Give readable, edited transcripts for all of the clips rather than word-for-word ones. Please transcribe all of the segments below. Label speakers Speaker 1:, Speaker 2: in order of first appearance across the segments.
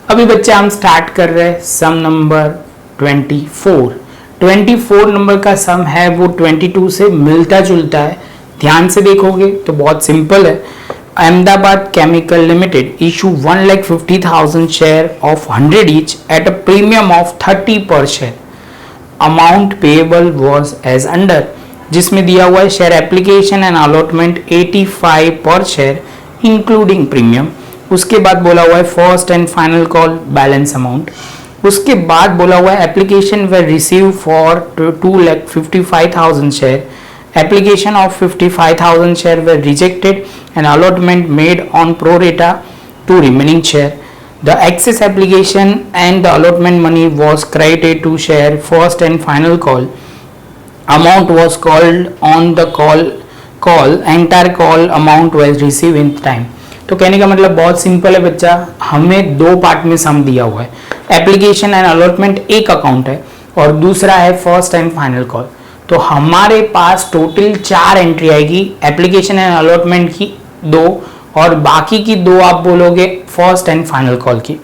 Speaker 1: अभी बच्चे हम स्टार्ट कर रहे हैं सम नंबर 24 नंबर का सम है वो 22 से मिलता जुलता है। ध्यान से देखोगे तो बहुत सिंपल है। Ahmedabad chemical limited issue 1,50,000 share of 100 each at a premium of 30 per share. Amount payable was as under, जिसमें दिया हुआ है शेयर एप्लीकेशन एंड अलॉटमेंट 85 पर शेयर इंक्लूडिंग प्रीमियम। उसके बाद बोला हुआ है first and final call balance amount. उसके बाद बोला हुआ है application were received for 2,55,000 share, application of 55,000 share were rejected and allotment made on pro rata to remaining share. The excess application and the allotment money was credited to share first and final call. Amount was called on the call. Entire call amount was received in time. तो कहने का मतलब बहुत simple है बच्चा, हमें दो part में सम दिया हुआ है। एप्लीकेशन एंड अलॉटमेंट एक अकाउंट है और दूसरा है फर्स्ट एंड फाइनल कॉल। तो हमारे पास टोटल 4 एंट्री आएगी, एप्लीकेशन एंड अलॉटमेंट की 2 और बाकी की 2 आप बोलोगे फर्स्ट एंड फाइनल कॉल की।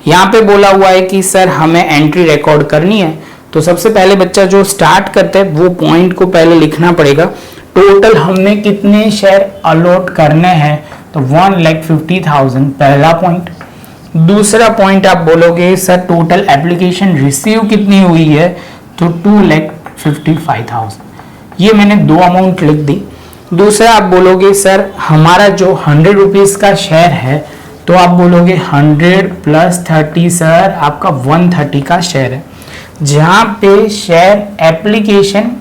Speaker 1: यहाँ पे बोला हुआ है कि सर हमें एंट्री रिकॉर्ड करनी है, तो सबसे पहले बच्चा जो स्टार्ट करते हैं वो पॉइंट को पहले लिखना पड़ेगा। टोटल हमने कितने शेयर अलॉट करने हैं, तो 1,50,000 पहला पॉइंट। दूसरा पॉइंट आप बोलोगे सर टोटल एप्लीकेशन रिसीव कितनी हुई है, तो 2,55,000। ये मैंने 2 अमाउंट लिख दी। दूसरा आप बोलोगे सर हमारा जो 100 रुपीज का शेयर है, तो आप बोलोगे 100 प्लस 30 सर आपका 130 का शेयर है। जहाँ पे share application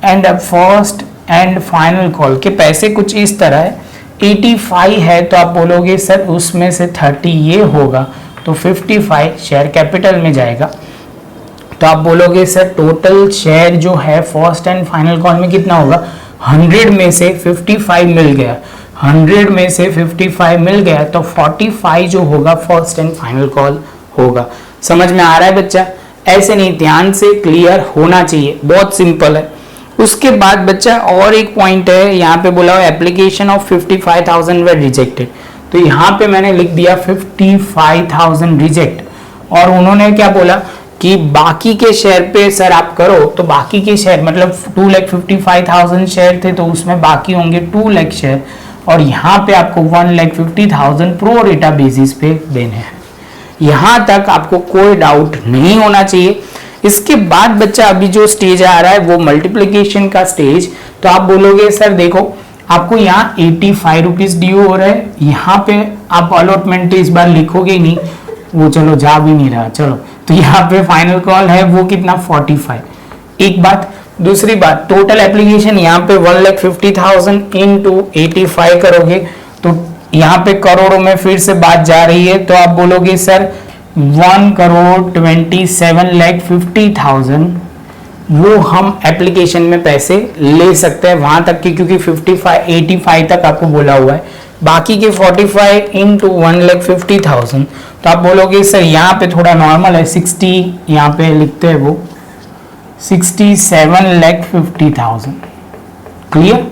Speaker 1: and first and final call के पैसे कुछ इस तरह है, 85 है, तो आप बोलोगे सर उसमें से 30 ये होगा, तो 55 शेयर कैपिटल में जाएगा। तो आप बोलोगे सर टोटल शेयर जो है फर्स्ट एंड फाइनल कॉल में कितना होगा, 100 में से 55 मिल गया, 100 में से 55 मिल गया, तो 45 जो होगा फर्स्ट एंड फाइनल कॉल होगा। समझ में आ रहा है बच्चा? ऐसे नहीं, ध्यान से क्लियर होना चाहिए, बहुत सिंपल है। उसके बाद बच्चा और एक पॉइंट है, यहाँ पे बोला हुआ एप्लीकेशन ऑफ 55,000 वे रिजेक्टेड, तो यहाँ पे मैंने लिख दिया 55,000 रिजेक्ट। और उन्होंने क्या बोला कि बाकी के शेयर पे सर आप करो, तो बाकी के शेयर मतलब 2,55,000 शेयर थे, तो उसमें बाकी होंगे 2 लाख शेयर, और यहाँ पे आपको 1,50,000 प्रो रेटा बेसिस पे देने हैं। यहाँ तक आपको कोई डाउट नहीं होना चाहिए। इसके बाद बच्चा अभी जो स्टेज आ रहा है वो मल्टीप्लिकेशन का स्टेज। तो आप बोलोगे सर देखो आपको यहाँ 85 रुपीज ड्यू हो रहा है, यहाँ पे आप अलॉटमेंट इस बार लिखोगे ही नहीं, वो चलो जा भी नहीं रहा, चलो तो यहाँ पे फाइनल कॉल है वो कितना 45। एक बात। दूसरी बात टोटल एप्लीकेशन यहाँ पे 1,50,000 इंटू 85 करोगे, तो यहाँ पे करोड़ों में फिर से बात जा रही है, तो आप बोलोगे सर 1,27,50,000 वो हम एप्लीकेशन में पैसे ले सकते हैं वहां तक की, क्योंकि 85 तक आपको बोला हुआ है। बाकी के 45 इंटू 1,50,000, तो आप बोलोगे सर यहाँ पे थोड़ा नॉर्मल है, 60 यहाँ पे लिखते हैं वो 67,50,000। क्लियर?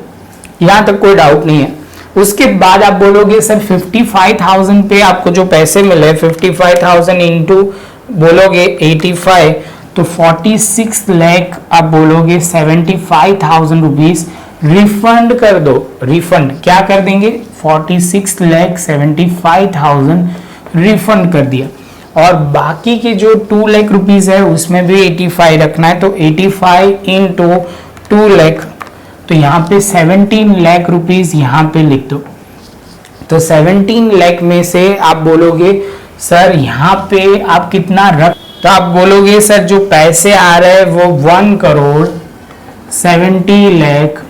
Speaker 1: यहाँ तक कोई डाउट नहीं है। उसके बाद आप बोलोगे सर 55,000 पे आपको जो पैसे मिले 55,000 इंटू बोलोगे 85, तो 46 लाख आप बोलोगे 75,000 रुपीज रिफंड कर दो। रिफंड क्या कर देंगे, 46,75,000 रिफंड कर दिया। और बाकी के जो 2 लाख रुपीज है उसमें भी 85 रखना है, तो 85 इंटू 2 लाख, तो यहाँ पे 17 लाख रुपीज यहाँ पे लिख दो। तो 17 लाख में से आप बोलोगे सर यहाँ पे आप कितना रख, तो आप बोलोगे सर जो पैसे आ रहे हैं वो 1,70 लाख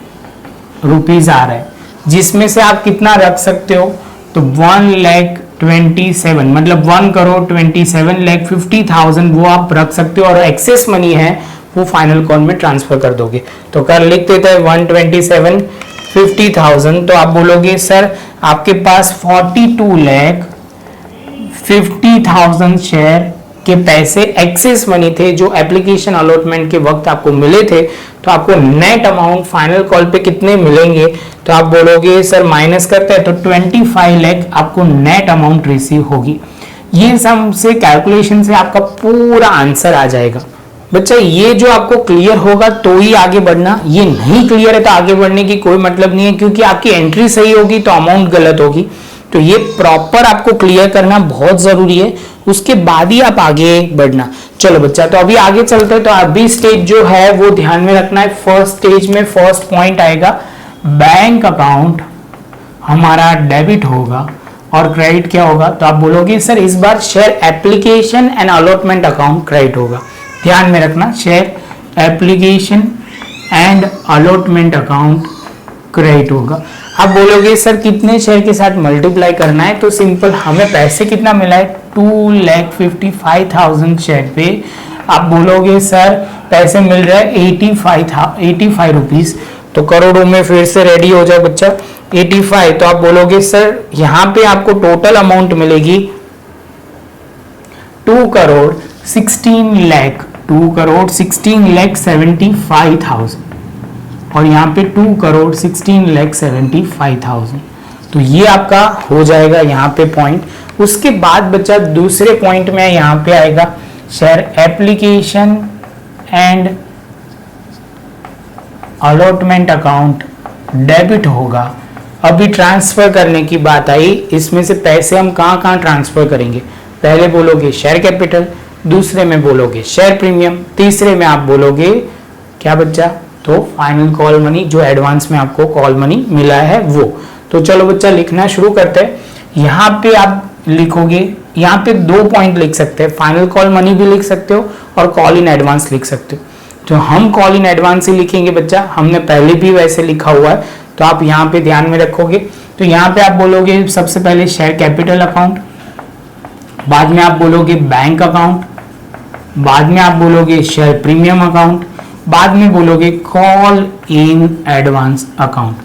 Speaker 1: रुपीज आ रहा है, जिसमें से आप कितना रख सकते हो, तो 1,27,000 मतलब 1,27,50,000 वो आप रख सकते हो, और एक्सेस मनी है वो फाइनल कॉल में ट्रांसफर कर दोगे। तो कर लिख देते हैं 1,27,50,000, तो आप बोलोगे सर आपके पास 42,50,000 शेयर के पैसे एक्सेस मनी थे जो एप्लीकेशन अलॉटमेंट के वक्त आपको मिले थे। तो आपको नेट अमाउंट फाइनल कॉल पे कितने मिलेंगे, तो आप बोलोगे सर माइनस करते हैं तो 25 लाख आपको नेट अमाउंट रिसीव होगी। ये सम से कैलकुलेशन से आपका पूरा आंसर आ जाएगा। बच्चा ये जो आपको क्लियर होगा तो ही आगे बढ़ना, ये नहीं क्लियर है तो आगे बढ़ने की कोई मतलब नहीं है, क्योंकि आपकी एंट्री सही होगी तो अमाउंट गलत होगी। तो ये प्रॉपर आपको क्लियर करना बहुत जरूरी है, उसके बाद ही आप आगे बढ़ना। चलो बच्चा, तो अभी आगे चलते हैं। तो अभी स्टेज जो है वो ध्यान में रखना है। फर्स्ट स्टेज में फर्स्ट पॉइंट आएगा बैंक अकाउंट हमारा डेबिट होगा और क्रेडिट क्या होगा, तो आप बोलोगे सर इस बार share application and allotment account credit होगा। ध्यान में रखना, share application and allotment account credit होगा। आप बोलोगे सर कितने शेयर के साथ मल्टीप्लाई करना है, तो सिंपल, हमें पैसे कितना मिला है 2,55,000 शेयर पे। आप बोलोगे सर पैसे मिल रहे हैं 85 रुपीज, तो करोड़ों में फिर से रेडी हो जाओ बच्चा 85। तो आप बोलोगे सर यहाँ पे आपको टोटल अमाउंट मिलेगी 2,16,75,000 और यहाँ पे 2,16,75,000। तो ये आपका हो जाएगा यहाँ पे पॉइंट। उसके बाद बच्चा दूसरे पॉइंट में यहाँ पे आएगा share application and allotment account debit होगा। अभी ट्रांसफर करने की बात आई, इसमें से पैसे हम कहाँ ट्रांसफर करेंगे। पहले बोलोगे शेयर कैपिटल, दूसरे में बोलोगे शेयर प्रीमियम, तीसरे में आप बोलोगे क्या बच्चा, तो फाइनल कॉल मनी, जो एडवांस में आपको कॉल मनी मिला है वो। तो चलो बच्चा लिखना शुरू करते हैं। यहाँ पे आप लिखोगे, यहाँ पे 2 पॉइंट लिख सकते हैं, फाइनल कॉल मनी भी लिख सकते हो और कॉल इन एडवांस लिख सकते हो। तो हम कॉल इन एडवांस ही लिखेंगे बच्चा, हमने पहले भी वैसे लिखा हुआ है, तो आप यहाँ पे ध्यान में रखोगे। तो यहाँ पे आप बोलोगे सबसे पहले शेयर कैपिटल अकाउंट, बाद में आप बोलोगे बैंक अकाउंट, बाद में आप बोलोगे शेयर प्रीमियम अकाउंट, बाद में बोलोगे call in advance account.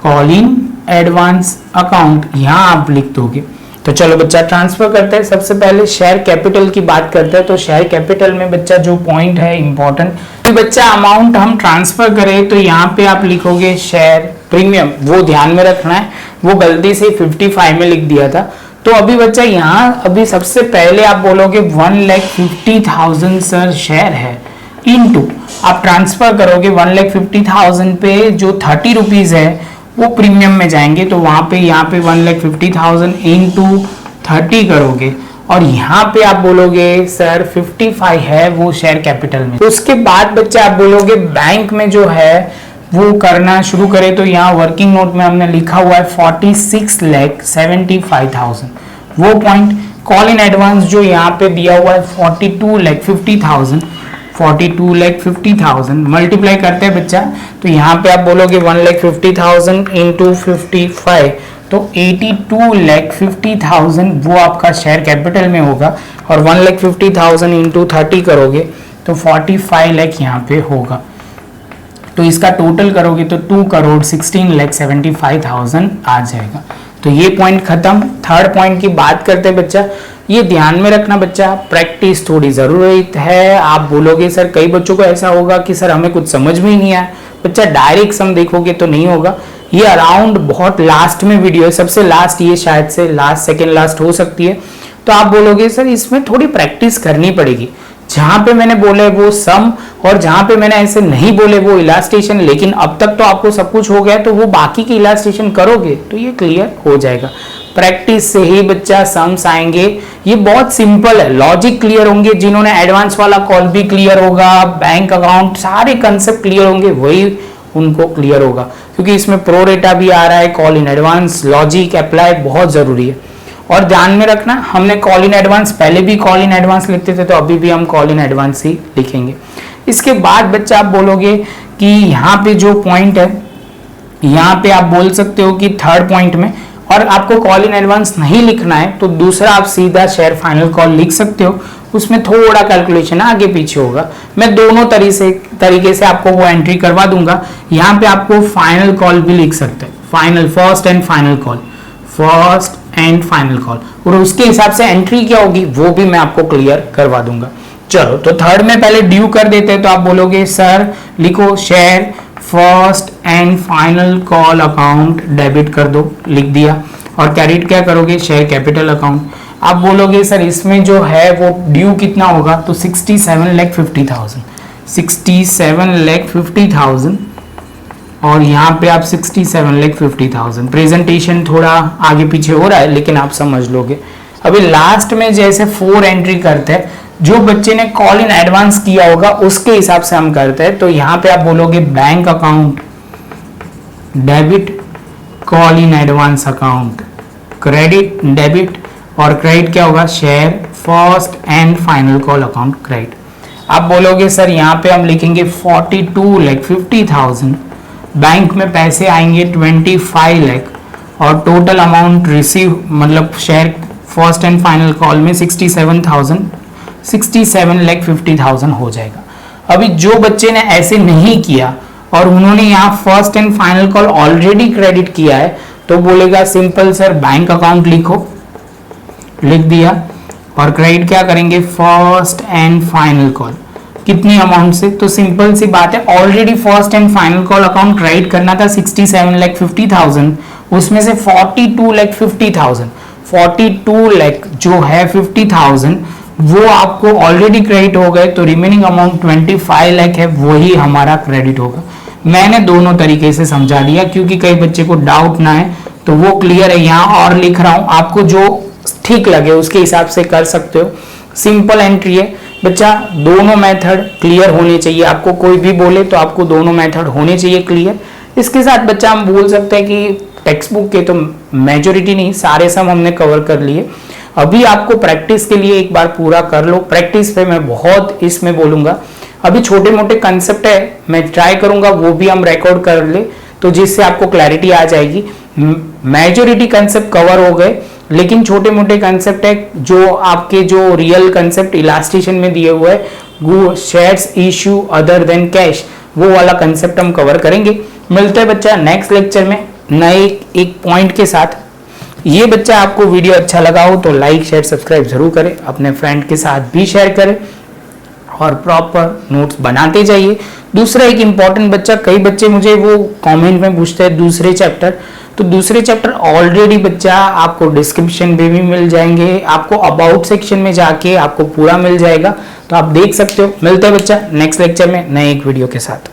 Speaker 1: Call in advance account यहाँ आप लिख दोगे। तो चलो बच्चा ट्रांसफर करते हैं। सबसे पहले शेयर कैपिटल की बात करते हैं। तो शेयर कैपिटल में बच्चा जो पॉइंट है इंपॉर्टेंट, तो बच्चा अमाउंट हम ट्रांसफर करें तो यहाँ पे आप लिखोगे शेयर प्रीमियम, वो ध्यान में रखना है, वो गलती से 55 में लिख दिया था। तो अभी बच्चा यहाँ अभी सबसे पहले आप बोलोगे 1,50,000 सर शेयर है, इनटू आप ट्रांसफर करोगे 1,50,000 पे जो 30 रुपीज है वो प्रीमियम में जाएंगे, तो वहां पे यहाँ पे 1,50,000 इंटू 30 करोगे और यहाँ पे आप बोलोगे सर 55 है वो शेयर कैपिटल में। तो उसके बाद बच्चे आप बोलोगे बैंक में जो है वो करना शुरू करें। तो यहाँ वर्किंग नोट में हमने लिखा हुआ है 46,75,000 वो पॉइंट। कॉल इन एडवांस जो यहाँ पे दिया हुआ है 42,50,000 मल्टीप्लाई करते हैं बच्चा। तो यहाँ पे आप बोलोगे 1,50,000 इंटू 55, तो 82,50,000 वो आपका शेयर कैपिटल में होगा और 1,50,000 इंटू 30 करोगे तो 45 लाख यहाँ पे होगा। तो इसका टोटल करोगे तो 2,16,75,000 आ जाएगा। तो ये पॉइंट खत्म। थर्ड पॉइंट की बात करते हैं बच्चा, ये ध्यान में रखना बच्चा, प्रैक्टिस थोड़ी जरूरत है। आप बोलोगे सर, कई बच्चों को ऐसा होगा कि सर हमें कुछ समझ में ही नहीं आया। बच्चा डायरेक्ट सम देखोगे तो नहीं होगा, ये अराउंड बहुत लास्ट में वीडियो है, सबसे लास्ट, ये शायद से लास्ट सेकेंड लास्ट हो सकती है। तो आप बोलोगे सर इसमें थोड़ी प्रैक्टिस करनी पड़ेगी। जहां पे मैंने बोले वो सम और जहां पे मैंने ऐसे नहीं बोले वो इलास्ट्रेशन, लेकिन अब तक तो आपको सब कुछ हो गया, तो वो बाकी की इलास्ट्रेशन करोगे तो ये क्लियर हो जाएगा। प्रैक्टिस से ही बच्चा सम्स आएंगे, ये बहुत सिंपल है, लॉजिक क्लियर होंगे। जिन्होंने एडवांस वाला कॉल भी क्लियर होगा, बैंक अकाउंट सारे कंसेप्ट क्लियर होंगे, वही उनको क्लियर होगा, क्योंकि इसमें प्रो रेटा भी आ रहा है, call in advance, logic apply बहुत जरूरी है। और ध्यान में रखना, हमने कॉल इन एडवांस पहले भी कॉल इन एडवांस लिखते थे, तो अभी भी हम कॉल इन एडवांस ही लिखेंगे। इसके बाद बच्चा आप बोलोगे कि यहाँ पे जो पॉइंट है, यहाँ पे आप बोल सकते हो कि थर्ड पॉइंट में, और आपको कॉल इन एडवांस नहीं लिखना है तो दूसरा आप सीधा शेयर फाइनल कॉल लिख सकते हो, उसमें थोड़ा कैलकुलेशन आगे पीछे होगा। मैं दोनों तरीके से आपको वो एंट्री करवा दूंगा। यहाँ पे आपको फाइनल कॉल भी लिख सकते हैं, final, first and final call, first and final call, और उसके हिसाब से एंट्री क्या होगी वो भी मैं आपको क्लियर करवा दूंगा। चलो, तो थर्ड में पहले ड्यू कर देते हैं। तो आप बोलोगे सर लिखो share first and final call account debit कर दो, लिख दिया। और क्रेडिट क्या करोगे, शेयर कैपिटल अकाउंट। आप बोलोगे सर इसमें जो है वो ड्यू कितना होगा, तो 67,50,000, 67,50,000 और यहाँ पे आप 67,50,000। प्रेजेंटेशन थोड़ा आगे पीछे हो रहा है लेकिन आप समझ लोगे। अभी लास्ट में जैसे 4 एंट्री करते हैं, जो बच्चे ने कॉल इन एडवांस किया होगा उसके हिसाब से हम करते हैं। तो यहाँ पे आप बोलोगे bank account debit, call in advance account credit debit, और क्रेडिट क्या होगा, share first and final call account credit. आप बोलोगे सर यहाँ पे हम लिखेंगे 42,50,000, बैंक में पैसे आएंगे 25 लाख और टोटल अमाउंट रिसीव मतलब share first and final call में 67,50,000 हो जाएगा। अभी जो बच्चे ने ऐसे नहीं किया और उन्होंने यहाँ first and final call already credit किया है, तो बोलेगा सिंपल सर बैंक अकाउंट लिखो, लिख दिया, और क्रेडिट क्या करेंगे, फर्स्ट एंड फाइनल कॉल कितनी अमाउंट से, तो सिंपल सी बात है, already first and final call account credit करना था 67,50,000, उसमें से 42,50,000, 42 लाख जो है 50,000 वो आपको ऑलरेडी क्रेडिट हो गए, तो रिमेनिंग अमाउंट 25 लाख है, वही हमारा क्रेडिट होगा। मैंने दोनों तरीके से समझा दिया क्योंकि कई बच्चे को डाउट ना है, तो वो क्लियर है। यहाँ और लिख रहा हूं, आपको जो ठीक लगे उसके हिसाब से कर सकते हो। सिंपल एंट्री है बच्चा, दोनों मेथड क्लियर होने चाहिए। आपको कोई भी बोले तो आपको दोनों मेथड होने चाहिए क्लियर। इसके साथ बच्चा हम बोल सकते हैं कि टेक्स्ट बुक के तो मेजोरिटी नहीं, सारे सम हमने कवर कर लिए। अभी आपको प्रैक्टिस के लिए एक बार पूरा कर लो, प्रैक्टिस पे मैं बहुत इसमें बोलूंगा। अभी छोटे मोटे कंसेप्ट है, मैं ट्राई करूंगा वो भी हम रिकॉर्ड कर ले, तो जिससे आपको क्लैरिटी आ जाएगी। मेजोरिटी कंसेप्ट कवर हो गए, लेकिन छोटे मोटे कंसेप्ट है जो आपके जो रियल कंसेप्ट इलास्टिशियन में दिए हुए है, shares issue other than cash, वो वाला कंसेप्ट हम कवर करेंगे। मिलते हैं बच्चा नेक्स्ट लेक्चर में नए एक पॉइंट के साथ। ये बच्चा आपको वीडियो अच्छा लगा हो तो लाइक शेयर सब्सक्राइब जरूर करें, अपने फ्रेंड के साथ भी शेयर करें और प्रॉपर नोट्स बनाते जाइए। दूसरा एक इंपॉर्टेंट बच्चा, कई बच्चे मुझे वो कमेंट में पूछते हैं दूसरे चैप्टर, तो दूसरे चैप्टर ऑलरेडी बच्चा आपको डिस्क्रिप्शन में भी मिल जाएंगे, आपको अबाउट सेक्शन में जाके आपको पूरा मिल जाएगा, तो आप देख सकते हो। मिलते हैं बच्चा नेक्स्ट लेक्चर में नए एक वीडियो के साथ।